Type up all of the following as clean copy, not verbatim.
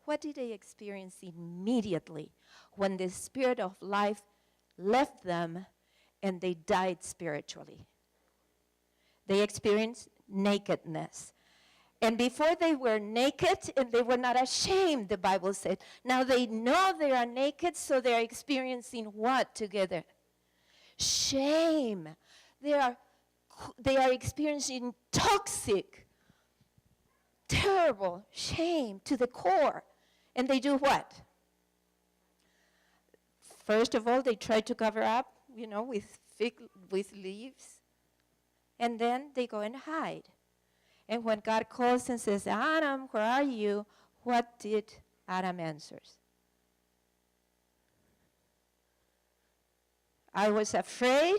What did they experience immediately when the spirit of life left them and they died spiritually? They experienced nakedness. And before they were naked, and they were not ashamed, the Bible said. Now they know they are naked, so they are experiencing what together? Shame. They are experiencing toxic, terrible shame to the core. And they do what? First of all, they try to cover up, with leaves. And then they go and hide. And when God calls and says, Adam, where are you? What did Adam answer? I was afraid.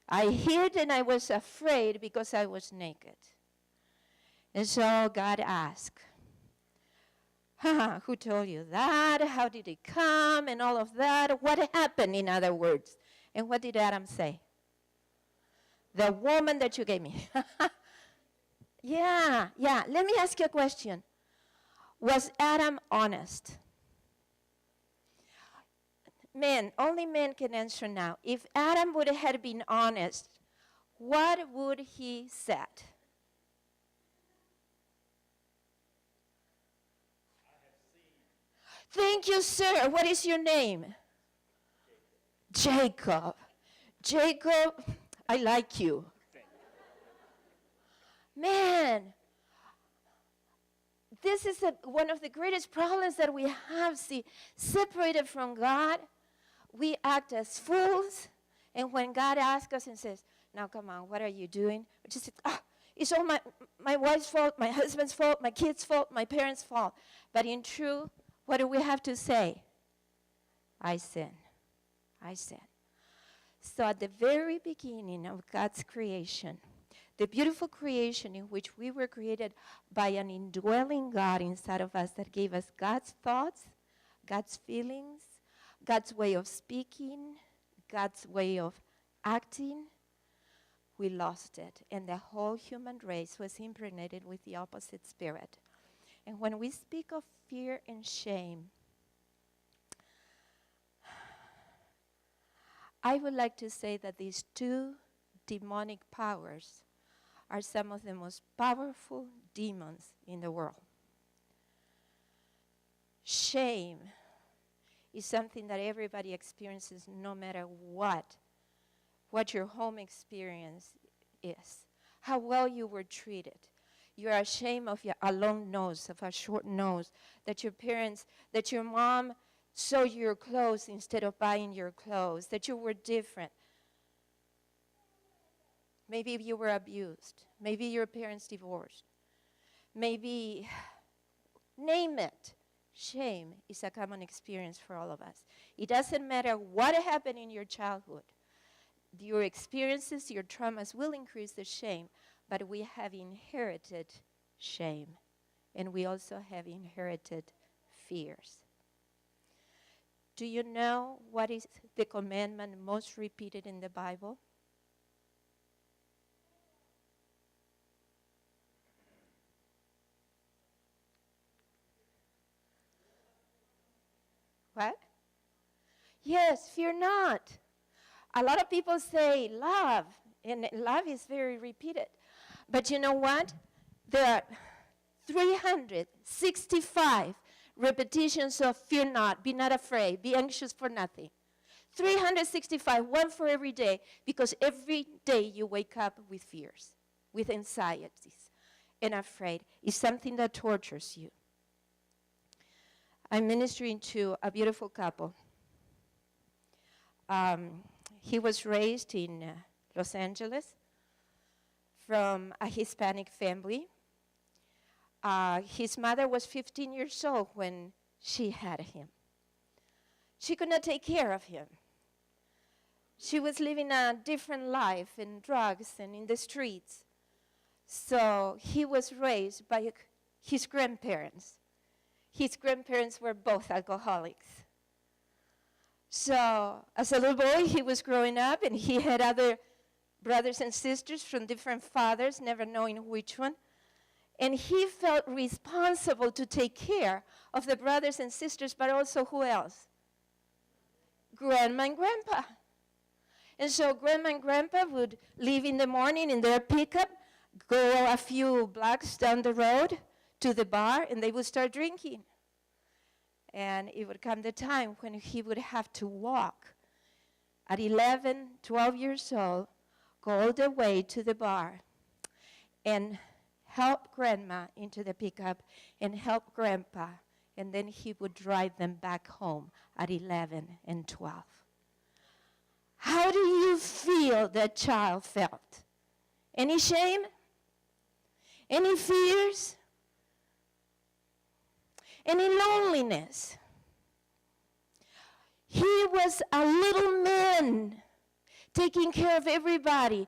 I hid and I was afraid because I was naked. And so God asked, who told you that? How did it come? And all of that. What happened, in other words? And what did Adam say? The woman that you gave me. Yeah. Let me ask you a question. Was Adam honest? Men, only men can answer now. If Adam would have been honest, what would he said? Thank you, sir. What is your name? Jacob. Jacob, I like you. Man, this is one of the greatest problems that we have. See, separated from God, we act as fools. And when God asks us and says, now come on, what are you doing? We just say, it's all my wife's fault, my husband's fault, my kids' fault, my parents' fault. But in truth, what do we have to say? I sin. I sin. So at the very beginning of God's creation, the beautiful creation in which we were created by an indwelling God inside of us that gave us God's thoughts, God's feelings, God's way of speaking, God's way of acting, we lost it. And the whole human race was impregnated with the opposite spirit. And when we speak of fear and shame, I would like to say that these two demonic powers are some of the most powerful demons in the world. Shame is something that everybody experiences no matter what your home experience is, how well you were treated. You are ashamed of a long nose, of a short nose, that your mom sewed your clothes instead of buying your clothes, that you were different. Maybe you were abused. Maybe your parents divorced. Maybe, name it. Shame is a common experience for all of us. It doesn't matter what happened in your childhood. Your experiences, your traumas will increase the shame, but we have inherited shame, and we also have inherited fears. Do you know what is the commandment most repeated in the Bible? What? Yes, fear not. A lot of people say love, and love is very repeated. But you know what? There are 365 repetitions of fear not, be not afraid, be anxious for nothing. 365, one for every day, because every day you wake up with fears, with anxieties, and afraid. It's something that tortures you. I'm ministering to a beautiful couple. He was raised in Los Angeles from a Hispanic family. His mother was 15 years old when she had him. She could not take care of him. She was living a different life in drugs and in the streets. So he was raised by his grandparents. His grandparents were both alcoholics. So as a little boy, he was growing up, and he had other brothers and sisters from different fathers, never knowing which one. And he felt responsible to take care of the brothers and sisters, but also who else? Grandma and Grandpa. And so Grandma and Grandpa would leave in the morning in their pickup, go a few blocks down the road to the bar, and they would start drinking. And it would come the time when he would have to walk at 11, 12 years old, go all the way to the bar and help Grandma into the pickup and help Grandpa. And then he would drive them back home at 11 and 12. How do you feel that child felt? Any shame? Any fears? Any loneliness? He was a little man taking care of everybody.